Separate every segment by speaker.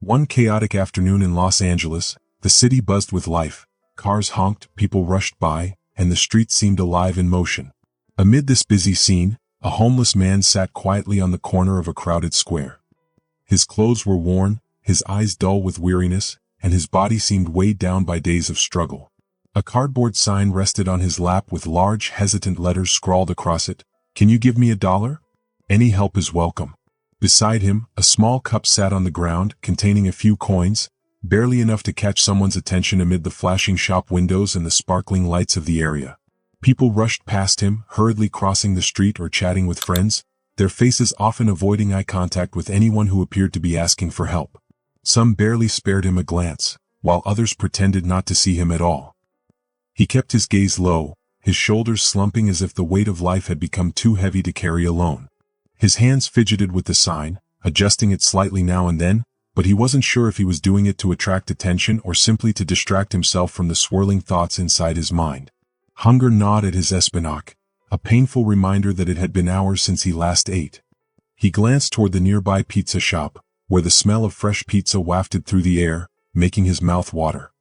Speaker 1: One chaotic afternoon in Los Angeles, the city buzzed with life. Cars honked, people rushed by, and the streets seemed alive in motion. Amid this busy scene, a homeless man sat quietly on the corner of a crowded square. His clothes were worn, his eyes dull with weariness, and his body seemed weighed down by days of struggle. A cardboard sign rested on his lap with large, hesitant letters scrawled across it. "Can you give me $1? Any help is welcome." Beside him, a small cup sat on the ground, containing a few coins, barely enough to catch someone's attention amid the flashing shop windows and the sparkling lights of the area. People rushed past him, hurriedly crossing the street or chatting with friends, their faces often avoiding eye contact with anyone who appeared to be asking for help. Some barely spared him a glance, while others pretended not to see him at all. He kept his gaze low, his shoulders slumping as if the weight of life had become too heavy to carry alone. His hands fidgeted with the sign, adjusting it slightly now and then, but he wasn't sure if he was doing it to attract attention or simply to distract himself from the swirling thoughts inside his mind. Hunger gnawed at his espinac, a painful reminder that it had been hours since he last ate. He glanced toward the nearby pizza shop, where the smell of fresh pizza wafted through the air, making his mouth water.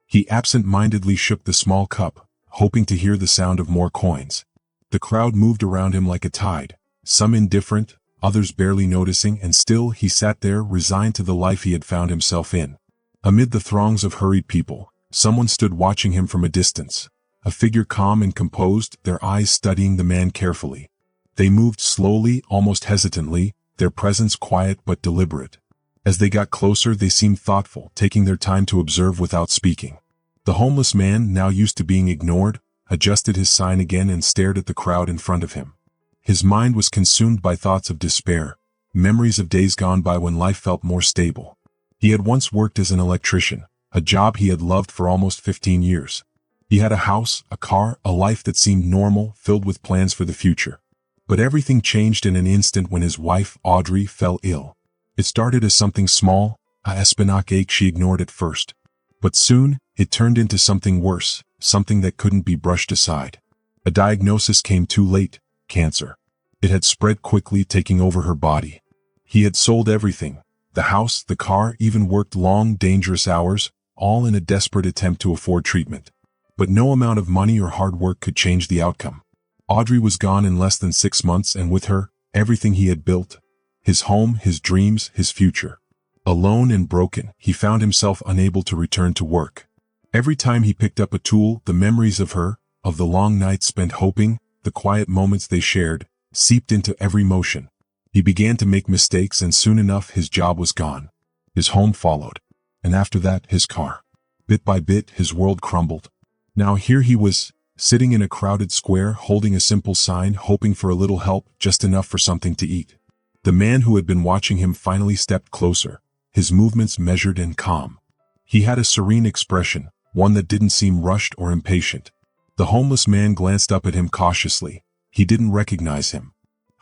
Speaker 1: He absent-mindedly shook the small cup, hoping to hear the sound of more coins. The crowd moved around him like a tide, some indifferent, others barely noticing, and still he sat there resigned to the life he had found himself in. Amid the throngs of hurried people, someone stood watching him from a distance, a figure calm and composed, their eyes studying the man carefully. They moved slowly, almost hesitantly, their presence quiet but deliberate. As they got closer, they seemed thoughtful, taking their time to observe without speaking. The homeless man, now used to being ignored, adjusted his sign again and stared at the crowd in front of him. His mind was consumed by thoughts of despair, memories of days gone by when life felt more stable. He had once worked as an electrician, a job he had loved for almost 15 years. He had a house, a car, a life that seemed normal, filled with plans for the future. But everything changed in an instant when his wife, Audrey, fell ill. It started as something small, a espinac ache she ignored at first. But soon, it turned into something worse, something that couldn't be brushed aside. A diagnosis came too late: cancer. It had spread quickly, taking over her body. He had sold everything, the house, the car, even worked long, dangerous hours, all in a desperate attempt to afford treatment. But no amount of money or hard work could change the outcome. Audrey was gone in less than 6 months, and with her, everything he had built. His home, his dreams, his future. Alone and broken, he found himself unable to return to work. Every time he picked up a tool, the memories of her, of the long nights spent hoping, the quiet moments they shared, seeped into every motion. He began to make mistakes, and soon enough his job was gone. His home followed. And after that, his car. Bit by bit, his world crumbled. Now here he was, sitting in a crowded square, holding a simple sign, hoping for a little help, just enough for something to eat. The man who had been watching him finally stepped closer, his movements measured and calm. He had a serene expression, one that didn't seem rushed or impatient. The homeless man glanced up at him cautiously. He didn't recognize him.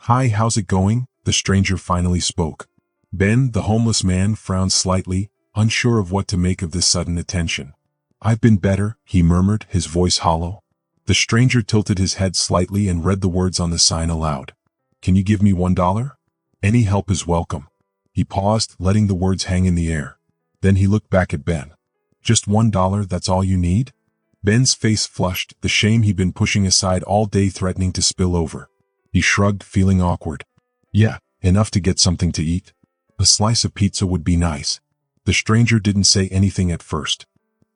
Speaker 1: "Hi, how's it going?" the stranger finally spoke. Ben, the homeless man, frowned slightly, unsure of what to make of this sudden attention. "I've been better," he murmured, his voice hollow. The stranger tilted his head slightly and read the words on the sign aloud. "Can you give me $1? Any help is welcome." He paused, letting the words hang in the air. Then he looked back at Ben. "Just $1, that's all you need?" Ben's face flushed, the shame he'd been pushing aside all day threatening to spill over. He shrugged, feeling awkward. "Yeah, enough to get something to eat. A slice of pizza would be nice." The stranger didn't say anything at first.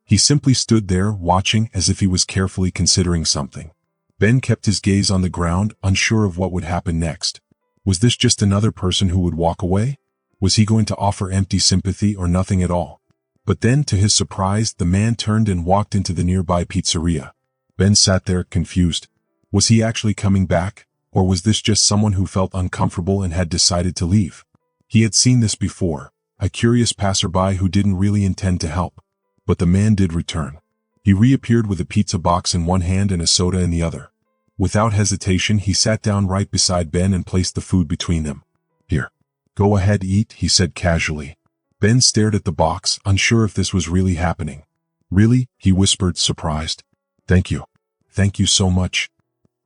Speaker 1: He simply stood there, watching as if he was carefully considering something. Ben kept his gaze on the ground, unsure of what would happen next. Was this just another person who would walk away? Was he going to offer empty sympathy or nothing at all? But then, to his surprise, the man turned and walked into the nearby pizzeria. Ben sat there, confused. Was he actually coming back, or was this just someone who felt uncomfortable and had decided to leave? He had seen this before, a curious passerby who didn't really intend to help. But the man did return. He reappeared with a pizza box in one hand and a soda in the other. Without hesitation, he sat down right beside Ben and placed the food between them. "Here. Go ahead, eat," he said casually. Ben stared at the box, unsure if this was really happening. "Really?" he whispered, surprised. "Thank you. Thank you so much."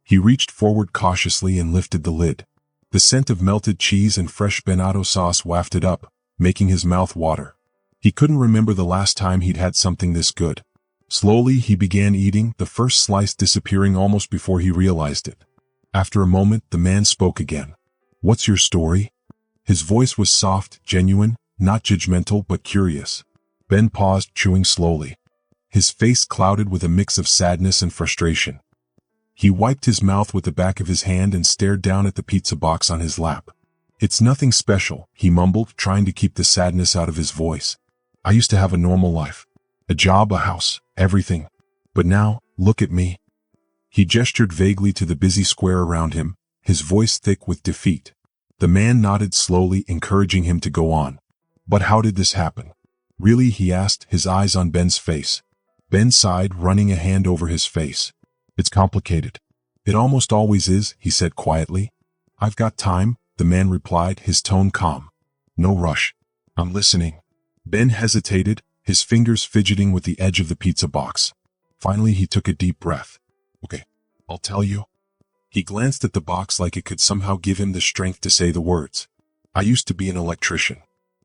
Speaker 1: He reached forward cautiously and lifted the lid. The scent of melted cheese and fresh Benado sauce wafted up, making his mouth water. He couldn't remember the last time he'd had something this good. Slowly he began eating, the first slice disappearing almost before he realized it. After a moment, the man spoke again. "What's your story?" His voice was soft, genuine, not judgmental but curious. Ben paused, chewing slowly. His face clouded with a mix of sadness and frustration. He wiped his mouth with the back of his hand and stared down at the pizza box on his lap. "It's nothing special," he mumbled, trying to keep the sadness out of his voice. "I used to have a normal life. A job, a house, everything. But now, look at me." He gestured vaguely to the busy square around him, his voice thick with defeat. The man nodded slowly, encouraging him to go on. "But how did this happen?" "Really?" he asked, his eyes on Ben's face. Ben sighed, running a hand over his face. "It's complicated." "It almost always is," he said quietly. "I've got time," the man replied, his tone calm. "No rush. I'm listening." Ben hesitated, his fingers fidgeting with the edge of the pizza box. Finally he took a deep breath. "Okay, I'll tell you." He glanced at the box like it could somehow give him the strength to say the words. "I used to be an electrician.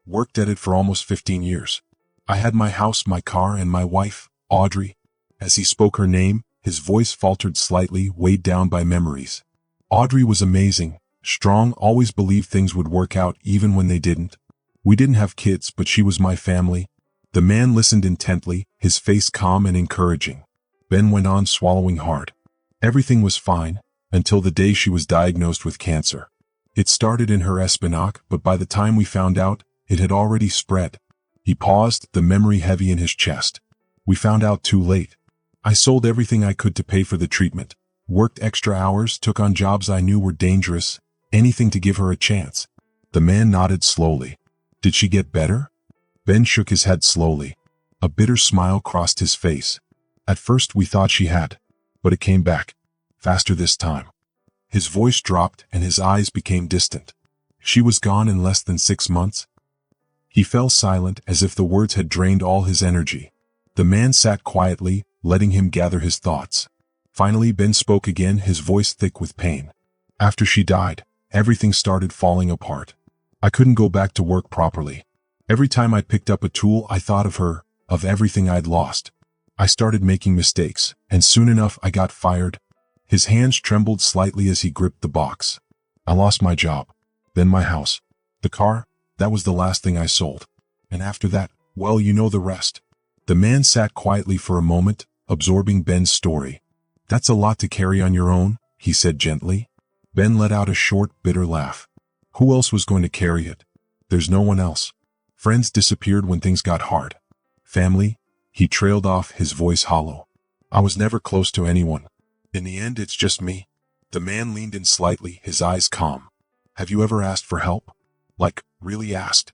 Speaker 1: Worked at it for almost 15 years. I had my house, my car, and my wife, Audrey." As he spoke her name, his voice faltered slightly, weighed down by memories. "Audrey was amazing, strong, always believed things would work out even when they didn't. We didn't have kids, but she was my family." The man listened intently, his face calm and encouraging. Ben went on, swallowing hard. "Everything was fine, until the day she was diagnosed with cancer. It started in her espinac, but by the time we found out, it had already spread." He paused, the memory heavy in his chest. "We found out too late. I sold everything I could to pay for the treatment, worked extra hours, took on jobs I knew were dangerous, anything to give her a chance." The man nodded slowly. "Did she get better?" Ben shook his head slowly. A bitter smile crossed his face. "At first we thought she had, but it came back. Faster this time." His voice dropped and his eyes became distant. "She was gone in less than 6 months?" He fell silent, as if the words had drained all his energy. The man sat quietly, letting him gather his thoughts. Finally Ben spoke again, his voice thick with pain. "After she died, everything started falling apart. I couldn't go back to work properly. Every time I picked up a tool I thought of her, of everything I'd lost. I started making mistakes, and soon enough I got fired." His hands trembled slightly as he gripped the box. "I lost my job, then my house. The car, that was the last thing I sold. And after that, well, you know the rest." The man sat quietly for a moment, absorbing Ben's story. "That's a lot to carry on your own," he said gently. Ben let out a short, bitter laugh. "Who else was going to carry it? There's no one else. Friends disappeared when things got hard. Family," he trailed off, his voice hollow. "I was never close to anyone. In the end, it's just me." The man leaned in slightly, his eyes calm. "Have you ever asked for help? Like, really asked?"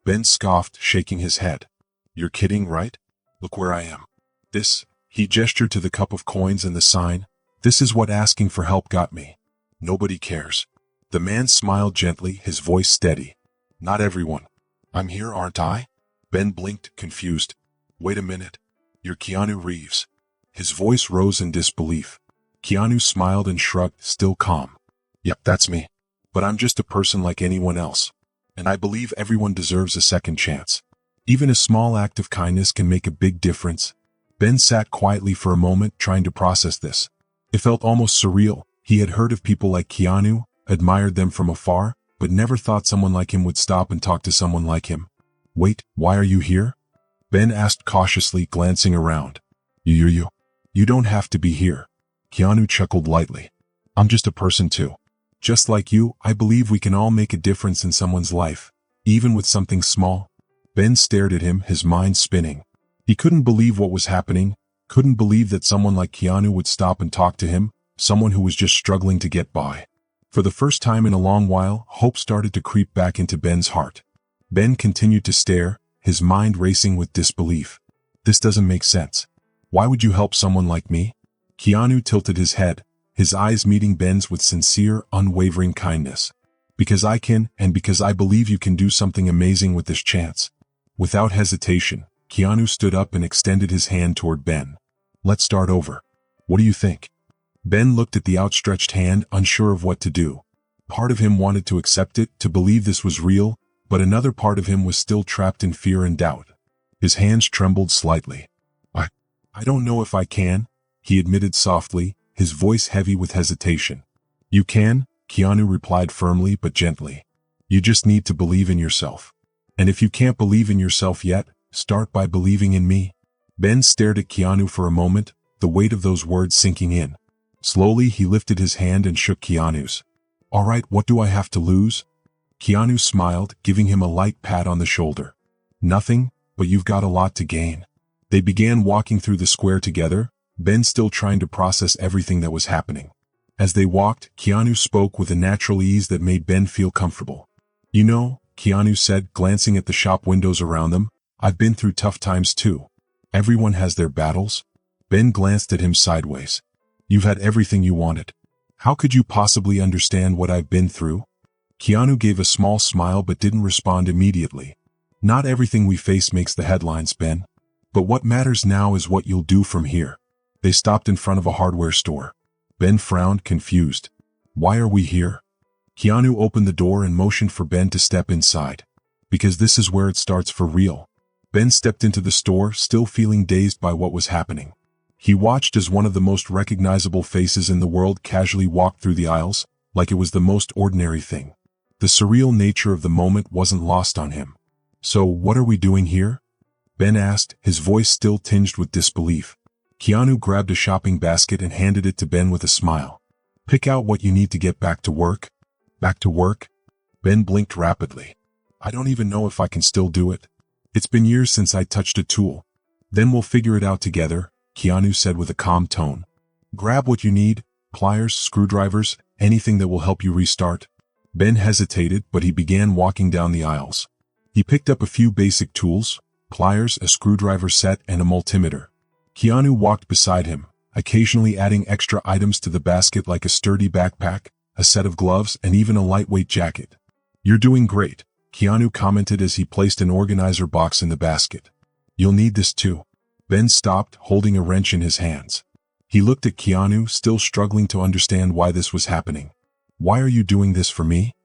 Speaker 1: Ben scoffed, shaking his head. "You're kidding, right? Look where I am. This," he gestured to the cup of coins and the sign, "this is what asking for help got me. Nobody cares." The man smiled gently, his voice steady. "Not everyone. I'm here, aren't I?" Ben blinked, confused. "Wait a minute. You're Keanu Reeves." His voice rose in disbelief. Keanu smiled and shrugged, still calm. "Yep, that's me. But I'm just a person like anyone else. And I believe everyone deserves a second chance. Even a small act of kindness can make a big difference." Ben sat quietly for a moment, trying to process this. It felt almost surreal. He had heard of people like Keanu, admired them from afar, but never thought someone like him would stop and talk to someone like him. "Wait, why are you here?" Ben asked cautiously, glancing around. You don't have to be here." Keanu chuckled lightly. "I'm just a person too. Just like you, I believe we can all make a difference in someone's life, even with something small." Ben stared at him, his mind spinning. He couldn't believe what was happening, couldn't believe that someone like Keanu would stop and talk to him, someone who was just struggling to get by. For the first time in a long while, hope started to creep back into Ben's heart. Ben continued to stare, his mind racing with disbelief. "This doesn't make sense. Why would you help someone like me?" Keanu tilted his head, his eyes meeting Ben's with sincere, unwavering kindness. "Because I can, and because I believe you can do something amazing with this chance." Without hesitation, Keanu stood up and extended his hand toward Ben. "Let's start over. What do you think?" Ben looked at the outstretched hand, unsure of what to do. Part of him wanted to accept it, to believe this was real, but another part of him was still trapped in fear and doubt. His hands trembled slightly. I don't know if I can, he admitted softly, his voice heavy with hesitation. You can, Keanu replied firmly but gently. You just need to believe in yourself. And if you can't believe in yourself yet, start by believing in me. Ben stared at Keanu for a moment, the weight of those words sinking in. Slowly he lifted his hand and shook Keanu's. All right, what do I have to lose? Keanu smiled, giving him a light pat on the shoulder. Nothing, but you've got a lot to gain. They began walking through the square together, Ben still trying to process everything that was happening. As they walked, Keanu spoke with a natural ease that made Ben feel comfortable. You know, Keanu said, glancing at the shop windows around them, I've been through tough times too. Everyone has their battles. Ben glanced at him sideways. You've had everything you wanted. How could you possibly understand what I've been through? Keanu gave a small smile but didn't respond immediately. Not everything we face makes the headlines, Ben. But what matters now is what you'll do from here. They stopped in front of a hardware store. Ben frowned, confused. Why are we here? Keanu opened the door and motioned for Ben to step inside. Because this is where it starts for real. Ben stepped into the store, still feeling dazed by what was happening. He watched as one of the most recognizable faces in the world casually walked through the aisles, like it was the most ordinary thing. The surreal nature of the moment wasn't lost on him. So, what are we doing here? Ben asked, his voice still tinged with disbelief. Keanu grabbed a shopping basket and handed it to Ben with a smile. Pick out what you need to get back to work. Back to work? Ben blinked rapidly. I don't even know if I can still do it. It's been years since I touched a tool. Then we'll figure it out together, Keanu said with a calm tone. Grab what you need, pliers, screwdrivers, anything that will help you restart. Ben hesitated, but he began walking down the aisles. He picked up a few basic tools, pliers, a screwdriver set, and a multimeter. Keanu walked beside him, occasionally adding extra items to the basket like a sturdy backpack, a set of gloves, and even a lightweight jacket. You're doing great, Keanu commented as he placed an organizer box in the basket. You'll need this too. Ben stopped, holding a wrench in his hands. He looked at Keanu, still struggling to understand why this was happening. Why are you doing this for me?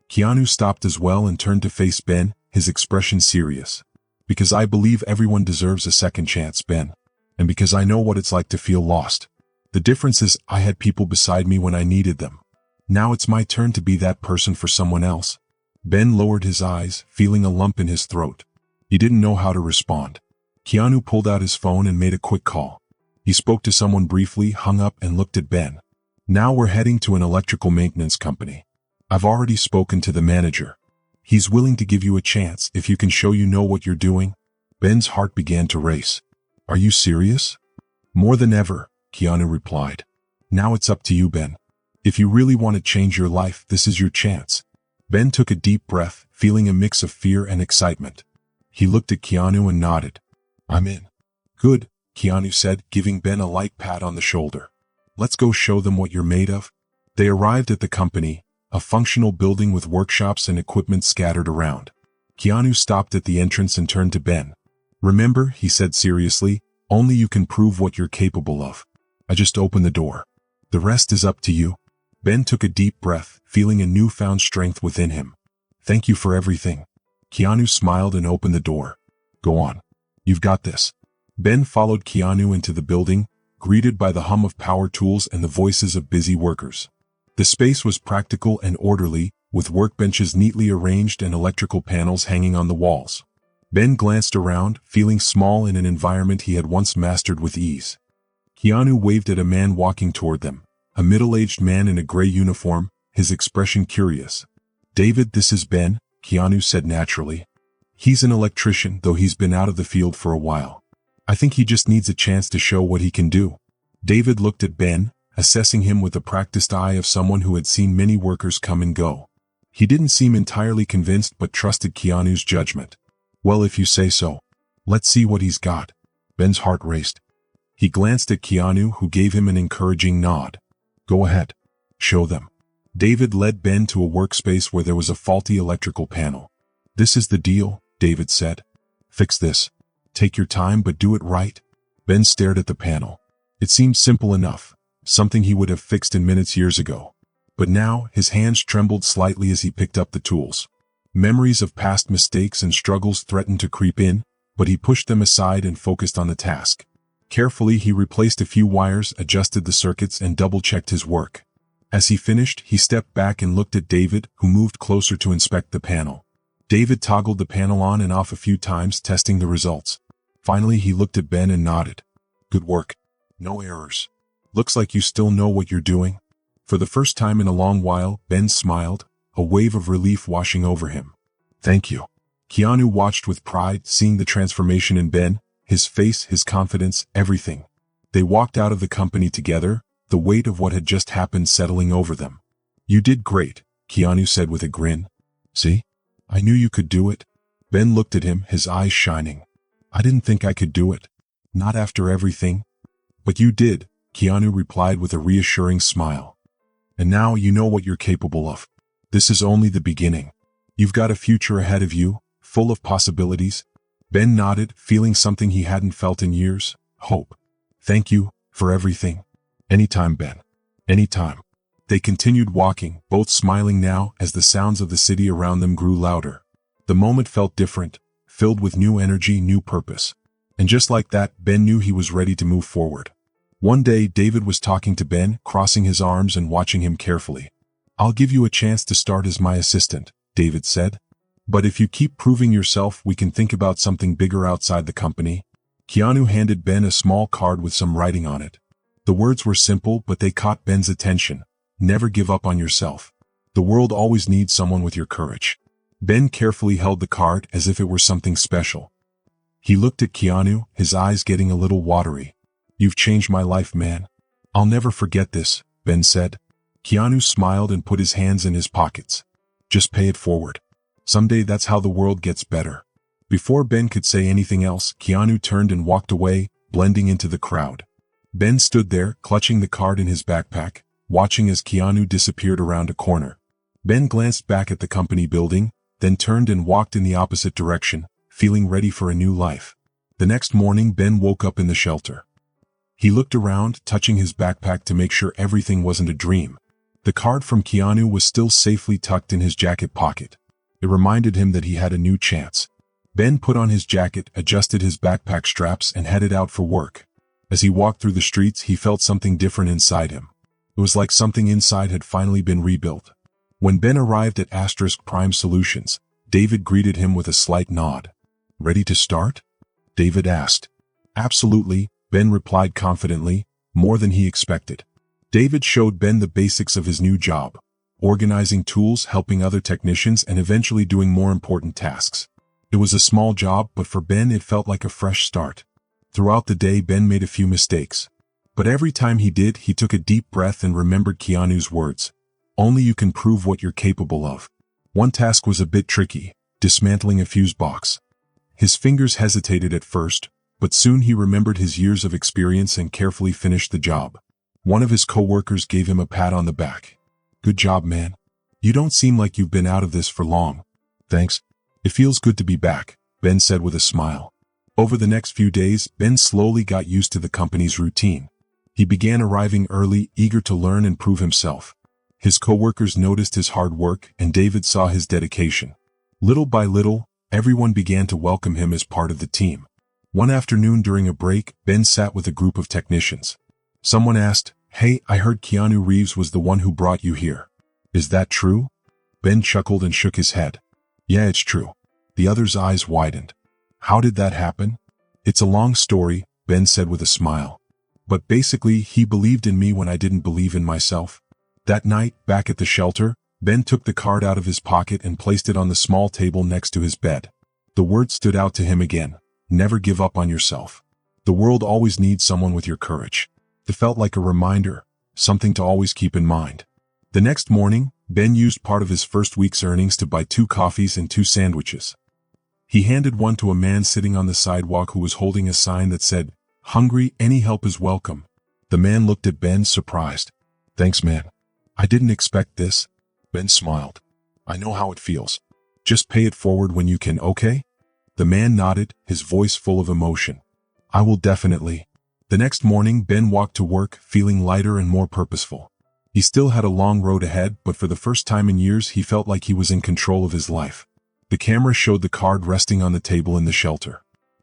Speaker 1: Keanu stopped as well and turned to face Ben, his expression serious. Because I believe everyone deserves a second chance, Ben. And because I know what it's like to feel lost. The difference is I had people beside me when I needed them. Now it's my turn to be that person for someone else. Ben lowered his eyes, feeling a lump in his throat. He didn't know how to respond. Keanu pulled out his phone and made a quick call. He spoke to someone briefly, hung up, and looked at Ben. Now we're heading to an electrical maintenance company. I've already spoken to the manager. He's willing to give you a chance if you can show you know what you're doing. Ben's heart began to race. Are you serious? More than ever, Keanu replied. Now it's up to you, Ben. If you really want to change your life, this is your chance. Ben took a deep breath, feeling a mix of fear and excitement. He looked at Keanu and nodded. I'm in. Good, Keanu said, giving Ben a light pat on the shoulder. Let's go show them what you're made of. They arrived at the company, a functional building with workshops and equipment scattered around. Keanu stopped at the entrance and turned to Ben. Remember, he said seriously, only you can prove what you're capable of. I just opened the door. The rest is up to you. Ben took a deep breath, feeling a newfound strength within him. Thank you for everything. Keanu smiled and opened the door. Go on. You've got this. Ben followed Keanu into the building, greeted by the hum of power tools and the voices of busy workers. The space was practical and orderly, with workbenches neatly arranged and electrical panels hanging on the walls. Ben glanced around, feeling small in an environment he had once mastered with ease. Keanu waved at a man walking toward them, a middle-aged man in a gray uniform, his expression curious. David, this is Ben, Keanu said naturally. He's an electrician, though he's been out of the field for a while. I think he just needs a chance to show what he can do. David looked at Ben, assessing him with the practiced eye of someone who had seen many workers come and go. He didn't seem entirely convinced but trusted Keanu's judgment. Well, if you say so. Let's see what he's got. Ben's heart raced. He glanced at Keanu, who gave him an encouraging nod. Go ahead. Show them. David led Ben to a workspace where there was a faulty electrical panel. This is the deal, David said. Fix this. Take your time but do it right. Ben stared at the panel. It seemed simple enough, something he would have fixed in minutes years ago. But now, his hands trembled slightly as he picked up the tools. Memories of past mistakes and struggles threatened to creep in, but he pushed them aside and focused on the task. Carefully, he replaced a few wires, adjusted the circuits, and double-checked his work. As he finished, he stepped back and looked at David, who moved closer to inspect the panel. David toggled the panel on and off a few times, testing the results. Finally, he looked at Ben and nodded. "Good work. No errors. Looks like you still know what you're doing." For the first time in a long while, Ben smiled, a wave of relief washing over him. "Thank you." Keanu watched with pride, seeing the transformation in Ben, his face, his confidence, everything. They walked out of the company together, the weight of what had just happened settling over them. "You did great," Keanu said with a grin. "See? I knew you could do it." Ben looked at him, his eyes shining. "I didn't think I could do it. Not after everything." "But you did," Keanu replied with a reassuring smile. "And now you know what you're capable of. This is only the beginning. You've got a future ahead of you, full of possibilities." Ben nodded, feeling something he hadn't felt in years: hope. "Thank you for everything." "Anytime, Ben. Anytime." They continued walking, both smiling now as the sounds of the city around them grew louder. The moment felt different, filled with new energy, new purpose. And just like that, Ben knew he was ready to move forward. One day, David was talking to Ben, crossing his arms and watching him carefully. "I'll give you a chance to start as my assistant," David said. "But if you keep proving yourself, we can think about something bigger outside the company." Keanu handed Ben a small card with some writing on it. The words were simple, but they caught Ben's attention. "Never give up on yourself. The world always needs someone with your courage." Ben carefully held the card as if it were something special. He looked at Keanu, his eyes getting a little watery. "You've changed my life, man. I'll never forget this," Ben said. Keanu smiled and put his hands in his pockets. "Just pay it forward. Someday that's how the world gets better." Before Ben could say anything else, Keanu turned and walked away, blending into the crowd. Ben stood there, clutching the card in his backpack, watching as Keanu disappeared around a corner. Ben glanced back at the company building, then turned and walked in the opposite direction, feeling ready for a new life. The next morning, Ben woke up in the shelter. He looked around, touching his backpack to make sure everything wasn't a dream. The card from Keanu was still safely tucked in his jacket pocket. It reminded him that he had a new chance. Ben put on his jacket, adjusted his backpack straps, and headed out for work. As he walked through the streets, he felt something different inside him. It was like something inside had finally been rebuilt. When Ben arrived at Asterisk Prime Solutions, David greeted him with a slight nod. "Ready to start?" David asked. "Absolutely," Ben replied confidently, more than he expected. David showed Ben the basics of his new job: organizing tools, helping other technicians, and eventually doing more important tasks. It was a small job, but for Ben it felt like a fresh start. Throughout the day, Ben made a few mistakes. But every time he did, he took a deep breath and remembered Keanu's words. "Only you can prove what you're capable of." One task was a bit tricky: dismantling a fuse box. His fingers hesitated at first, but soon he remembered his years of experience and carefully finished the job. One of his co-workers gave him a pat on the back. "Good job, man. You don't seem like you've been out of this for long." "Thanks. It feels good to be back," Ben said with a smile. Over the next few days, Ben slowly got used to the company's routine. He began arriving early, eager to learn and prove himself. His co-workers noticed his hard work, and David saw his dedication. Little by little, everyone began to welcome him as part of the team. One afternoon during a break, Ben sat with a group of technicians. Someone asked, "Hey, I heard Keanu Reeves was the one who brought you here. Is that true?" Ben chuckled and shook his head. "Yeah, it's true." The other's eyes widened. "How did that happen?" "It's a long story," Ben said with a smile. "But basically, he believed in me when I didn't believe in myself." That night, back at the shelter, Ben took the card out of his pocket and placed it on the small table next to his bed. The words stood out to him again: "Never give up on yourself. The world always needs someone with your courage." It felt like a reminder, something to always keep in mind. The next morning, Ben used part of his first week's earnings to buy 2 coffees and 2 sandwiches. He handed one to a man sitting on the sidewalk who was holding a sign that said, "Hungry, any help is welcome." The man looked at Ben, surprised. "Thanks, man. I didn't expect this." Ben smiled. "I know how it feels. Just pay it forward when you can, okay?" The man nodded, his voice full of emotion. "I will definitely." The next morning, Ben walked to work, feeling lighter and more purposeful. He still had a long road ahead, but for the first time in years, he felt like he was in control of his life. The camera showed the card resting on the table in the shelter.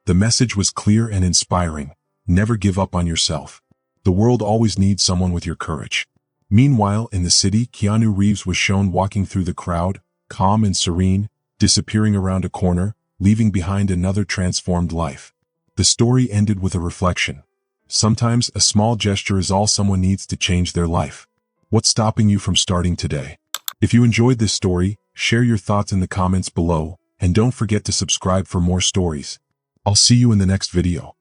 Speaker 1: The message was clear and inspiring. Never give up on yourself. The world always needs someone with your courage. Meanwhile, in the city, Keanu Reeves was shown walking through the crowd, calm and serene, disappearing around a corner, leaving behind another transformed life. The story ended with a reflection. Sometimes a small gesture is all someone needs to change their life. What's stopping you from starting today? If you enjoyed this story, share your thoughts in the comments below, and don't forget to subscribe for more stories. I'll see you in the next video.